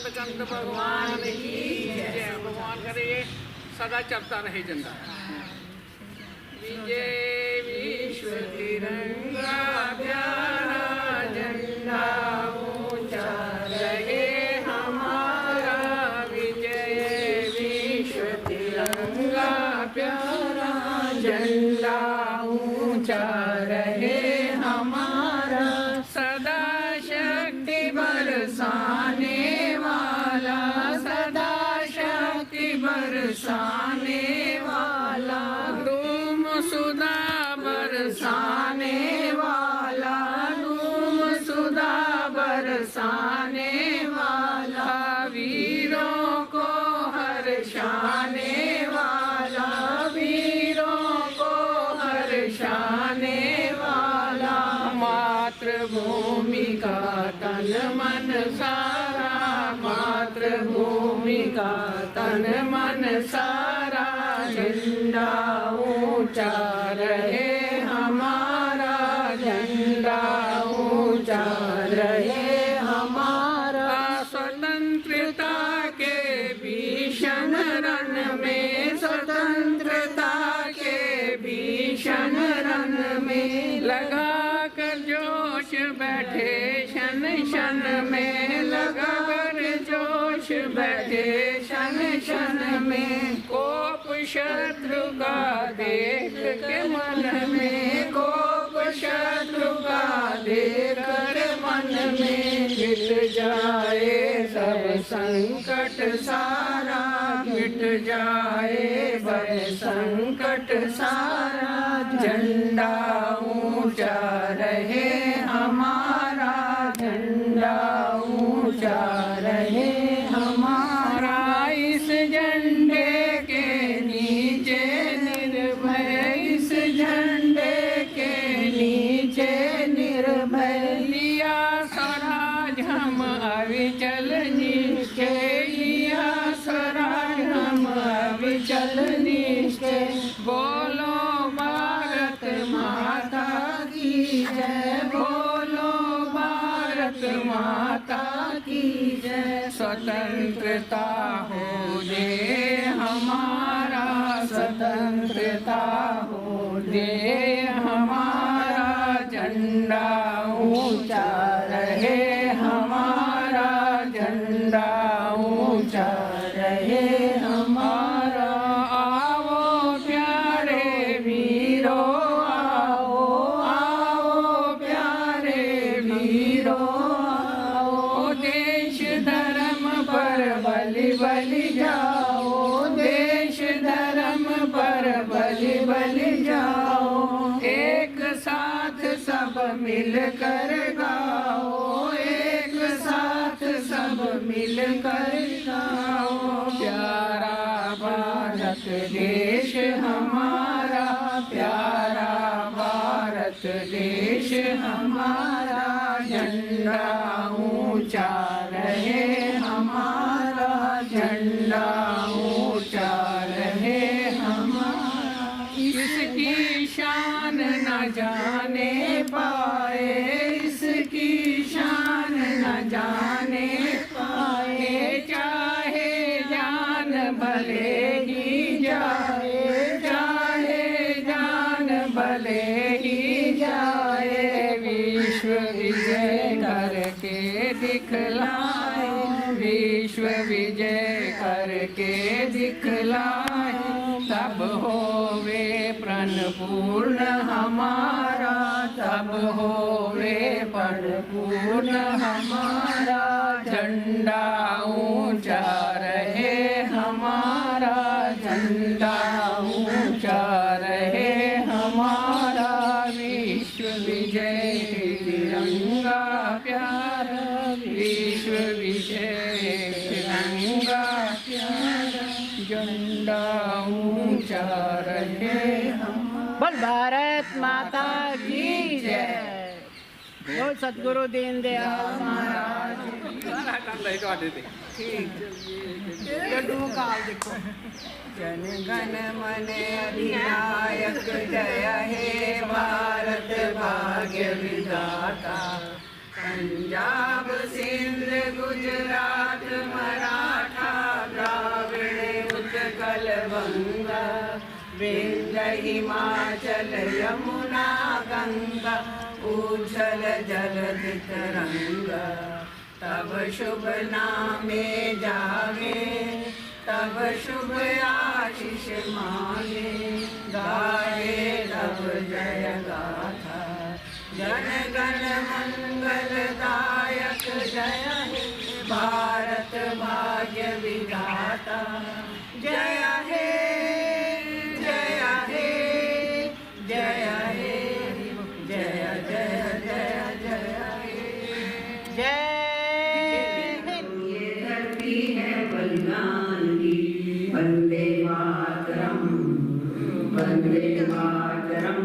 कमलकंद भगवान की जय। भगवान करे ये सदा चलता रहे झंडा। विजय विश्व तिरंगा प्यारा झंडा ऊंचा रहे हमारा। विजय विश्व तिरंगा प्यारा झंडा ऊंचा रहे हमारा। सदा शक्ति बरसाने वाला, सदा शक्ति बरसाने वाला, धूम सुधा बरसाने वाला, धूम सुधा बरसाने वाला, वीरों को हर्षाने वाला, वीरों को हर्षाने वाला। मातृभूमि का तन मन सारा, मातृभूमि का तन मन सारा, झंडा ऊंचा रहे हमारा, झंडा ऊंचा रहे हमारा। स्वतंत्रता के भीषण रण में, स्वतंत्रता के भीषण रण में, लगा कर जोश बैठे शन शन में, लगा कर जोश बैठे शन शन में। कोप शत्रु का देख के मन में, कोप शत्रु का देख कर मन में, मिट जाए सब संकट सारा, मिट जाए भय संकट सारा। झंडा ऊंचा रहे हमारा, झंडा ऊंचा रहे हमारा। इस झंडे के नीचे निर्भय, इस झंडे के नीचे निर्भय, लिया स्वराज हम अविचल निष्ठे, लिया स्वराज हम अविचल निष्ठे। बोलो भारत माता की जय, बोलो भारत माता की जय। स्वतंत्रता हो दे हमारा, स्वतंत्रता हो दे हमारा, झंडा ऊंचा रहे हमारा, झंडा ऊंचा रहे हमारा। आओ प्यारे वीरों, आओ आओ प्यारे वीरों, आओ देश धर्म पर बलि बलि जाओ, देश धर्म पर बलि बलि जाओ। एक साथ सब मिलकर गाओ, एक साथ सब मिलकर गाओ। प्यारा भारत देश हमारा, प्यारा भारत देश हमारा, झंडा ऊंचा रहे हमारा, झंडा ऊंचा रहे हमारा। इसकी शान न जाने पाए, इसकी शान न जाने पाए, चाहे जान भले ही जाए, चाहे जान भले ही जाए। विश्व विजय करके दिखलाए, विश्व विजय करके दिखलाए, तब होवे प्रण पूर्ण हमारा, तब होवे प्रण पूर्ण हमारा। झंडा ऊंचा रहे हमारा, झंडा ऊंचा रहे हमारा। विश्व विजय तिरंगा प्यारा, विश्व विजय तिरंगा प्यारा, झंडा ऊंचा रहे हमारा। बोल भारत माता की जय। बोल सतगुरु दीनदयाल महाराज। जन गण मन अधिनायक जय हे भारत भाग्य विधाता। पंजाब सिंध गुजरात मराठा द्राविड़ उत्कल बंगा विंध्य हिमाचल यमुना गंगा उज्जल जलधि तरंगा तब शुभ नामे जागे तब शुभ आशीष मांगे गाए तब जय गाथा जन गण मंगलदायक जय हे भारत भाग्य विधाता जय हे जय हे जय हे जय जय जय जय हे जय ये धरती है बलिदान की वंदे मातरम वंदे मातरम।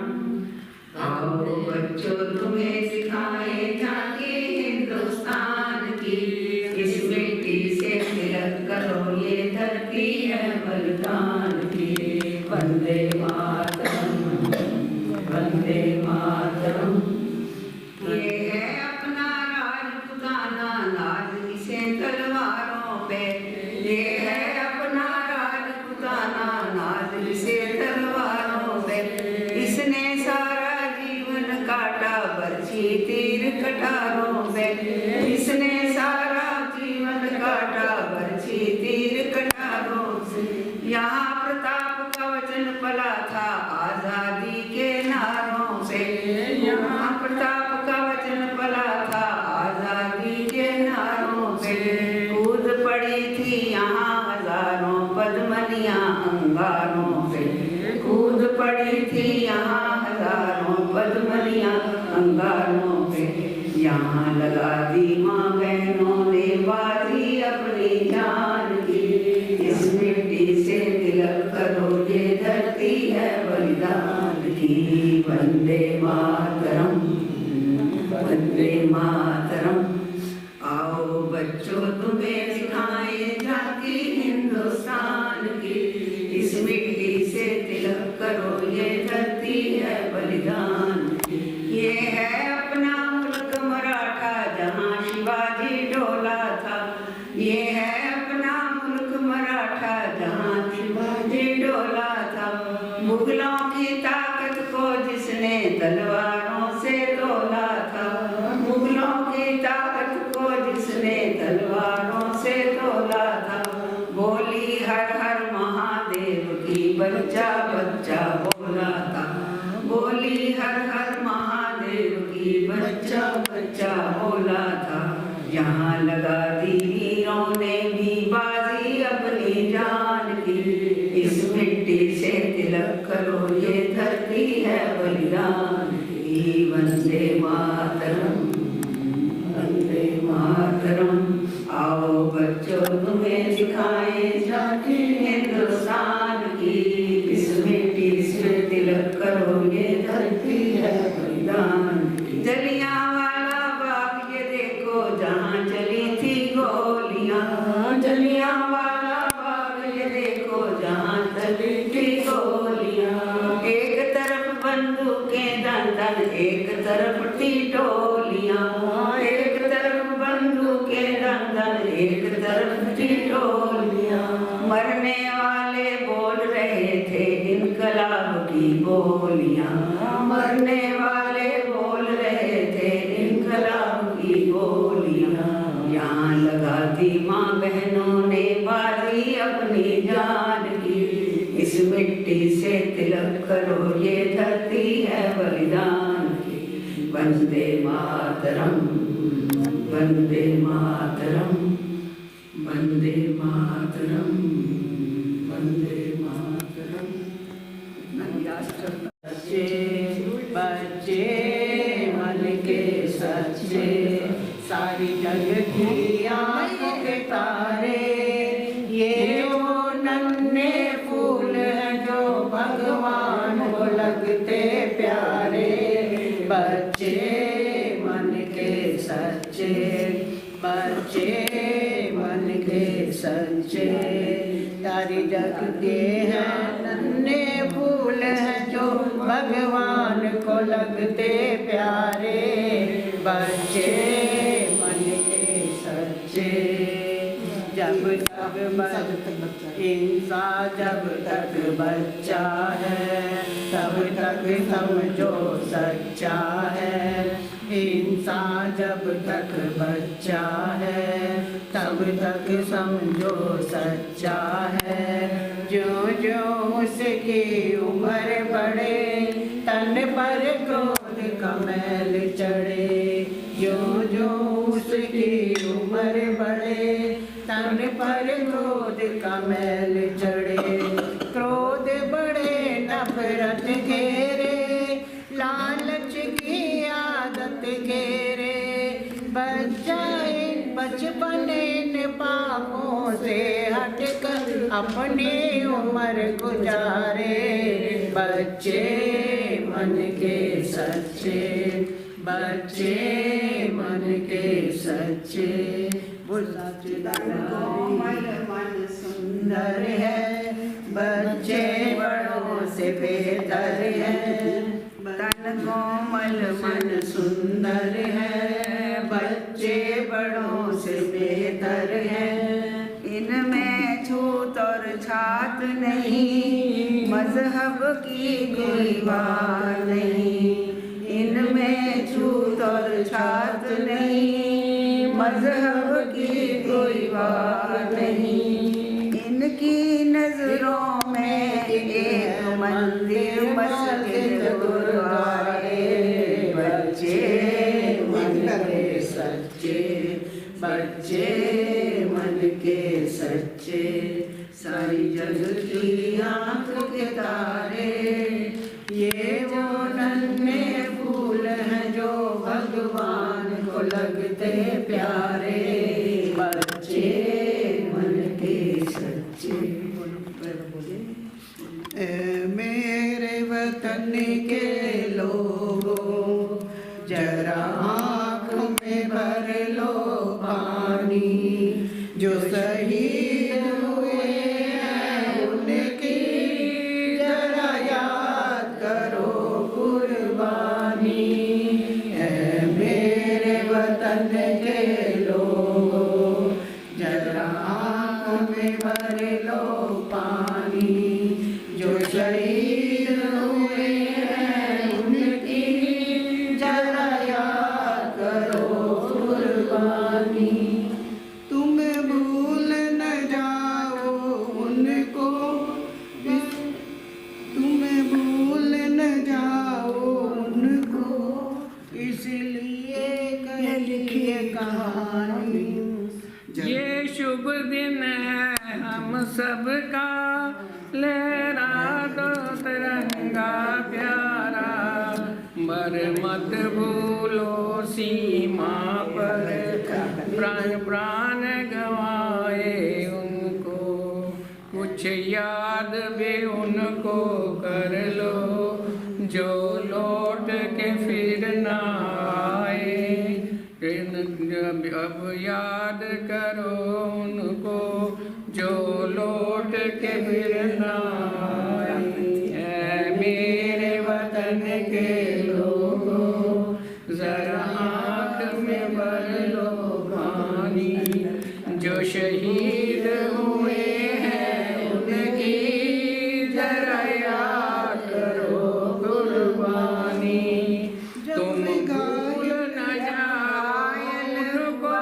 आओ बच्चों तुम्हें सिखाए झांकी हिंदुस्तान की इस मिट्टी से तिलक करो ये धरती है बलिदान की वंदे मातरम वंदे मातरम। ये है अपना राजपुताना नाज इसे तलवारों पे ये है अपना राजपुताना नाज इसे तलवारों पे इसने सारा जीवन काटा बरछी तीर कटारों पे इसने सारा जीवन काटा बरछी तीर कटारों से। यहाँ प्रताप का वचन पला था आजादी के नारों से यहाँ प्रताप का वचन पला था आजादी के नारों से। कूद पड़ी थी यहाँ हजारों पद्मनियां अंगारों से कूद पड़ी थी यहाँ हजारों पद्मनियां अंगारों पे यहाँ लगा दी माँ बहनों ने बाजी अपनी जान की इस मिट्टी से तिलक करो ये धरती है बलिदान की वंदे मातरम वंदे मातरम। आओ बच्चों तुम्हें सिखाए झांकी हिंदुस्तान की इस मिट्टी से तिलक करो ये धरती है बलिदान की। ये है अपना मुल्क मराठा जहाँ शिवाजी डोला था ये है अपना मुल्क मराठा जहाँ शिवाजी डोला था। मुगलों की ताकत को जिसने तलवारों से तोला था मुगलों की ताकत को जिसने तलवारों से तोला था। बोली हर हर महादेव की बच्चा बच्चा बोला था बोली हर हर महादेव की बच्चा बच्चा बोला था। यहाँ लगा दी वीरों ने भी बाजी अपनी जान की इस मिट्टी से तिलक करो ये धरती है बलिदान की वंदे मातरम वंदे मातरम। आओ बच्चों तुम्हें सिखाए झांकी हिंदुस्तान की इस मिट्टी से तिलक करो ये धरती है बलिदान की। जलियांवाला बाग ये देखो जहाँ चली थी गोलियां जलियांवाला बाग ये देखो जहाँ चली थी गोलियां। एक तरफ बंदूकें दन दन एक तरफ थी टोलियां एक तरफ बंदूकें दन दन एक तरफ थी टोलियां। मरने वाले बोल रहे थे इनकलाब की बोलियां मरने वाले बोल रहे थे इनकलाब की बोलियां। यहाँ लगा दी माँ बहनों ने बाजी अपनी जान की इस मिट्टी से तिलक करो ये धरती है बलिदान की वंदे मातरम वंदे मातरम वंदे मातरम वंदे मातरम। बच्चे बच्चे मन के सच्चे सारी जग की आंखों के तारे ये जो नन्हे फूल हैं जो भगवान को लगते प्यारे। बच्चे मन के सच्चे बच्चे मन के सच्चे सारी जग के हैं नन्हे फूल हैं जो भगवान को लगते प्यारे। बच्चे इंसान जब तक बच्चा है तब तक समझो सच्चा है। इंसान जब तक बच्चा है तब तक समझो सच्चा है। जो जो उसकी उम्र बढ़े तन पर क्रोध का मैल चढ़े। जो जो उसकी उम्र बढ़े तन पर क्रोध का मैल चढ़े। क्रोध बढ़े नफरत घेरे लालच की आदत घेरे। बच जाए बचपन इन पापों से हटकर अपनी उम्र गुजारे। बच्चे मन के सच्चे, बच्चे मन के सच्चे। कोमल मन सुंदर है बच्चे बड़ों से बेहतर है। तन कोमल मन सुंदर है बच्चे बड़ों से बेहतर है। इनमें छूत और छात नहीं मजहब की कोई बात नहीं। इनमें छूत और छात नहीं मजहब की कोई बात नहीं। इनकी नजरों में एक मंदिर मस्जिद गुरुद्वारे। बच्चे मन के सच्चे, बच्चे मन के सच्चे। सारी जग की आँख के तारे ये वो नन्हे फूल हैं जो भगवान को लगते प्यारे। बच्चे मन के सच्चे। मेरे वतन के लोगों जरा आँख में भर लो पानी। जो शहीद हुए हैं उनकी जरा याद करो कुर्बानी। है मेरे वतन के लोगों जरा आँख में भर लो पानी। जो शहीद हुए हैं उनकी जरा याद करो कुर्बानी। तुम भूल न जाओ उनको, तुम भूल न जाओ उनको, इसलिए लिखिए कहानी। ये शुभ दिन है हम सबका लहरा दो तिरंगा प्यारा। मर मत भूलो सीमा पर प्राण प्राण गवाए उनको। कुछ याद भी उनको कर लो जो लौट के फिर ना आए। अब याद करो उनको जो लौट के फिर ना आए। मेरे वतन के लोगों जरा आँख में भर लो पानी। जो शहीद हुए हैं उनकी जरा याद करो कुर्बानी। तुम भूल न जाओ उनको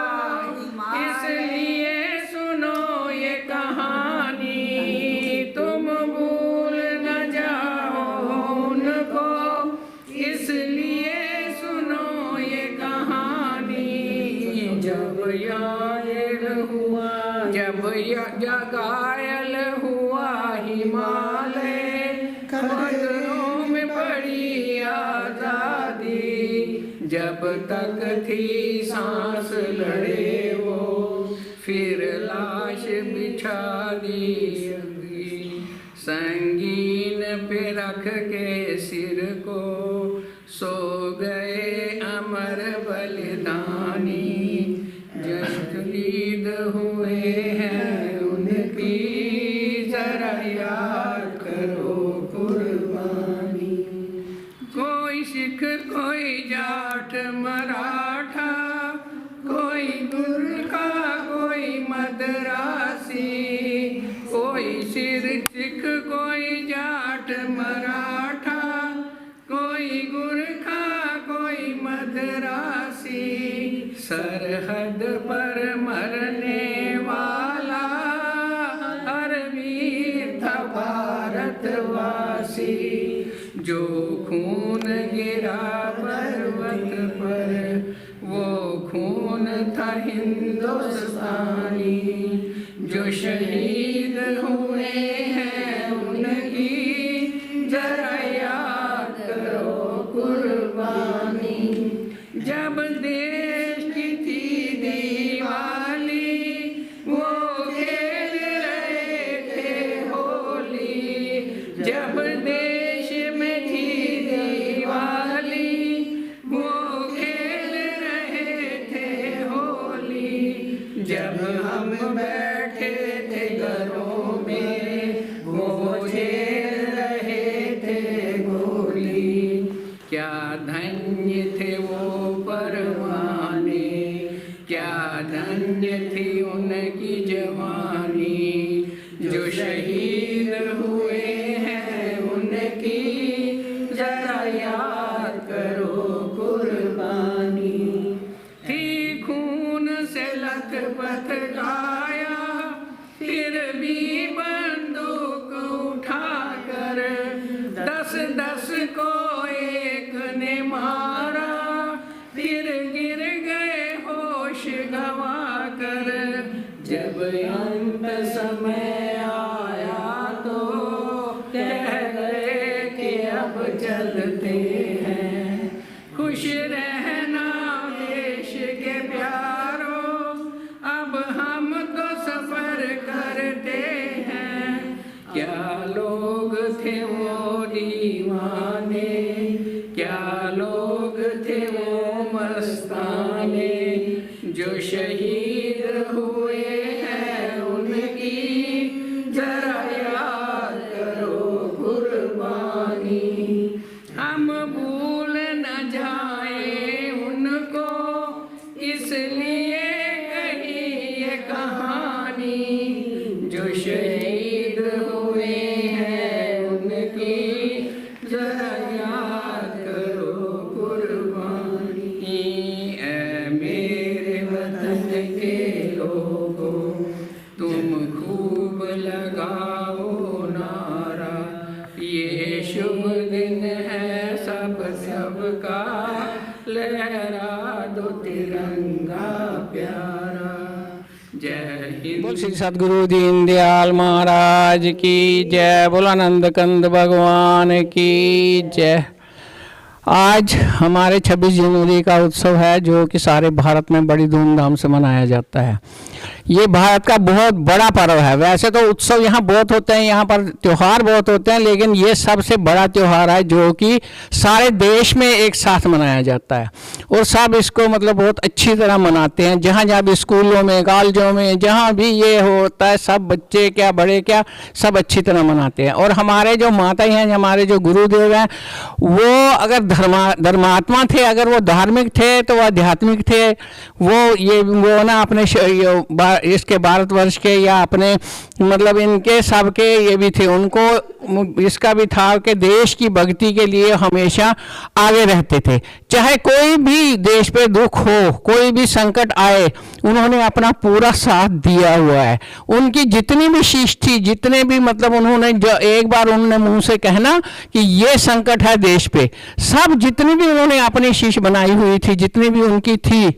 इसलिए सुनो ये कहानी। तुम भूल न जाओ उनको इसलिए सुनो ये कहानी। जब घायल हुआ हिमालय खतरों में पड़ी आजादी। जब तक थी सांस लड़े वो फिर लाश बिछा दी। संगीन पे रख के सिर को सो गए अमर बलिदानी। शहीद हुए हैं उनकी जरा याद करो कुर्बानी। कोई सिख कोई जाट मराठा कोई गुरखा कोई मद्रासी। मराठा, कोई गुरखा, कोई मद्रासी, सरहद पर मरने वाला हर वीर था भारतवासी। जो खून गिरा पर्वत पर वो खून था हिंदुस्तानी। जो शहीद हुए हैं उनकी जरा याद करो कुर्बानी। जब देश की थी दीवाली वो खेल रहे थे होली। जब देश में थी दीवाली वो खेल रहे थे होली। जब हम बैठे थे घरों में वो झेल रहे थे गोली। क्या धन्य थे वो परवाने, क्या धन्य थी उनकी जवानी। जो शहीद हुए हैं उनकी जरा याद करो कुर्बानी। थी खून से लथपथ काया, फिर भी बंदूक उठाकर 10-10 को एक ने मारा। फिर गिर गए होश गवा कर। जब अंत समय आया तो कह गए कि अब चलते हैं। खुश रहना देश के प्यारों, अब हम तो सफर करते हैं। क्या लोग थे वो दीवाने, क्या लोग थे वो मस्ताने। जो शहीद हुए हैं उनकी जरा याद करो कुर्बानी। हम भूल न जाए उनको, इसलिए कही ये कहानी। जो शहीद हुए हैं उनकी जरा याद करो कुर्बानी। ऐ मेरे वतन के लोगों, तुम खूब लगाओ नारा। ये शुभ दिन है सबका, लहरा दो तिरंगा प्यारा। जय हिंद। बोल श्री सद्गुरु दीनदयाल महाराज की जय। बोल आनंद कंद भगवान की जय। आज हमारे 26 जनवरी का उत्सव है जो कि सारे भारत में बड़ी धूमधाम से मनाया जाता है। ये भारत का बहुत बड़ा पर्व है। वैसे तो उत्सव यहाँ बहुत होते हैं, यहाँ पर त्यौहार बहुत होते हैं, लेकिन ये सबसे बड़ा त्यौहार है जो कि सारे देश में एक साथ मनाया जाता है। और सब इसको मतलब बहुत अच्छी तरह मनाते हैं। जहाँ जहाँ भी स्कूलों में, कॉलेजों में, जहाँ भी ये होता है, सब बच्चे क्या बड़े क्या सब अच्छी तरह मनाते हैं। और हमारे जो माता हैं, हमारे जो गुरुदेव हैं, वो अगर धर्मात्मा थे, अगर वो धार्मिक थे तो वो आध्यात्मिक थे। वो ना अपने इसके भारतवर्ष के या अपने मतलब इनके सबके ये भी थे। उनको इसका भी था कि देश की भक्ति के लिए हमेशा आगे रहते थे। चाहे कोई भी देश पे दुख हो, कोई भी संकट आए, उन्होंने अपना पूरा साथ दिया हुआ है। उनकी जितनी भी शीश थी, जितने भी मतलब उन्होंने एक बार उन्होंने मुंह से कहना कि ये संकट है देश पे, सब जितनी भी उन्होंने अपनी शीश बनाई हुई थी, जितनी भी उनकी थी,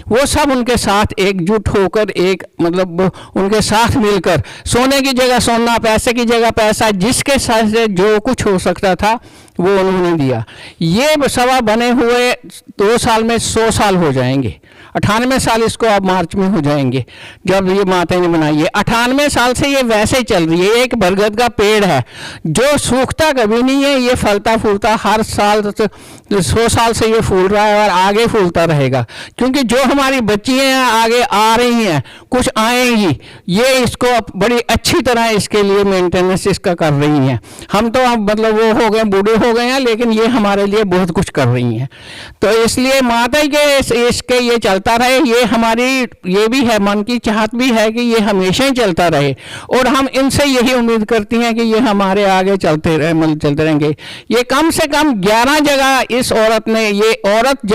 वो सब उनके साथ एकजुट होकर एक मतलब उनके साथ मिलकर सोने की जगह सोना, पैसे की जगह पैसा, जिसके साथ से जो कुछ हो सकता था वो उन्होंने दिया। ये सभा बने हुए 2 साल में 100 साल हो जाएंगे। 98 साल इसको अब मार्च में हो जाएंगे जब ये माता ने बनाई है। 98 साल से ये वैसे ही चल रही है। एक बरगद का पेड़ है जो सूखता कभी नहीं है, ये फलता फूलता हर साल 100 साल से ये फूल रहा है और आगे फूलता रहेगा। क्योंकि जो हमारी बच्चियाँ आगे आ रही हैं, कुछ आएंगी, ये इसको बड़ी अच्छी तरह इसके लिए मेंटेनेंस इसका कर रही हैं। हम तो अब मतलब वो हो गए, बूढ़े हो गए हैं, लेकिन ये हमारे लिए बहुत कुछ कर रही हैं। तो इसलिए माता के इसके ये चलते चलता रहे, ये हमारी ये भी है, मन की चाहत भी है कि ये हमेशा ही चलता रहे, और हम इनसे यही उम्मीद करती हैं कि ये हमारे आगे चलते रहे, मतलब चलते रहेंगे। ये कम से कम 11 जगह इस औरत ने, ये औरत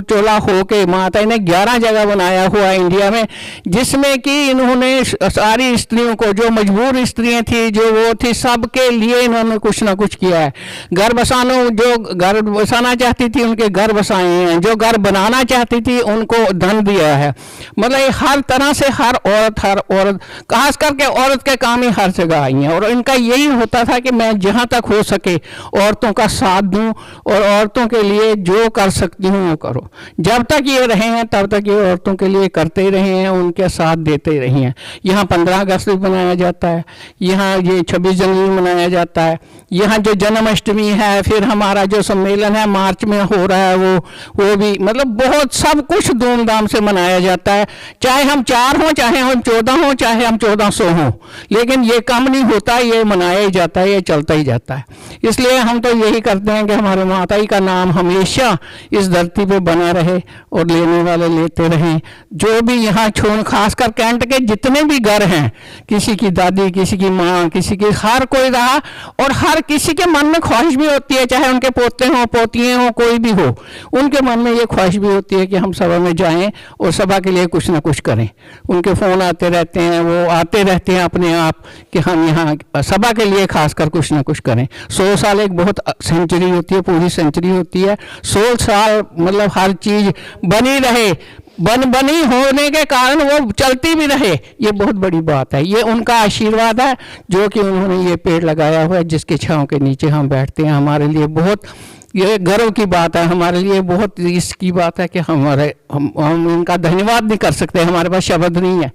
चोला होके माता ने 11 जगह बनाया हुआ इंडिया में, जिसमें कि इन्होंने सारी स्त्रियों को, जो मजबूर स्त्रियां थी, जो वो थी, सबके लिए इन्होंने कुछ ना कुछ किया है। घर बसाना, जो घर बसाना चाहती थी उनके घर बसाए हैं, जो घर बनाना चाहती थी उनको धन दिया है। मतलब हर तरह से हर औरत खास करके औरत के काम ही हर जगह आई हैं, और इनका यही होता था कि मैं जहाँ तक हो सके औरतों का साथ दूं और औरतों के लिए जो कर सकती हूँ वो करो। जब तक ये रहे हैं तब तक ये औरतों के लिए करते ही रहे हैं, उनके साथ देते ही रहे हैं। यहाँ 15 अगस्त भी मनाया जाता है, यहाँ ये 26 जनवरी मनाया जाता है, यहाँ जो जन्माष्टमी है, फिर हमारा जो सम्मेलन है मार्च में हो रहा है वो भी, मतलब बहुत सब कुछ धूमधाम से मनाया जाता है। चाहे हम 4 हों, चाहे हम 14 हों, चाहे हम 1400 हों, लेकिन ये कम नहीं होता, ये मनाया ही जाता है, ये चलता ही जाता है। इसलिए हम तो यही करते हैं कि हमारे माता जी का नाम हमेशा इस धरती पे बना रहे और लेने वाले लेते रहें। जो भी यहाँ छोड़, खासकर कैंट के जितने भी घर हैं, किसी की दादी, किसी की माँ, किसी की, हर कोई रहा, और हर किसी के मन में ख्वाहिश भी होती है, चाहे उनके पोते हों, पोतियाँ हों, कोई भी हो, उनके मन में ये ख्वाहिश भी होती है कि हम सभा में जाएं और सभा के लिए कुछ ना कुछ करें। उनके फ़ोन आते रहते हैं, वो आते रहते हैं अपने आप कि हम यहाँ सभा के लिए खासकर कुछ ना कुछ करें। 100 साल एक बहुत सेंचुरी होती है, पूरी सेंचुरी होती है। 100 साल मतलब हर चीज़ बनी रहे, बनी होने के कारण वो चलती भी रहे, ये बहुत बड़ी बात है। ये उनका आशीर्वाद है जो कि उन्होंने ये पेड़ लगाया हुआ है, जिसके छांव के नीचे हम बैठते हैं। हमारे लिए बहुत ये गर्व की बात है, हमारे लिए बहुत इसकी बात है कि हम इनका धन्यवाद नहीं कर सकते, हमारे पास शब्द नहीं है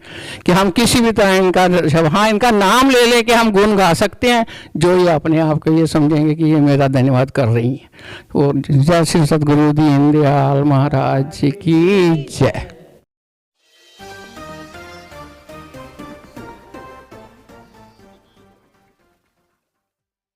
कि हम किसी भी तरह इनका, हाँ इनका नाम ले ले के हम गुण गा सकते हैं, जो ये अपने आप को ये समझेंगे कि ये मेरा धन्यवाद कर रही हैं। और जय श्री सतगुरु दीनदयाल महाराज की जय।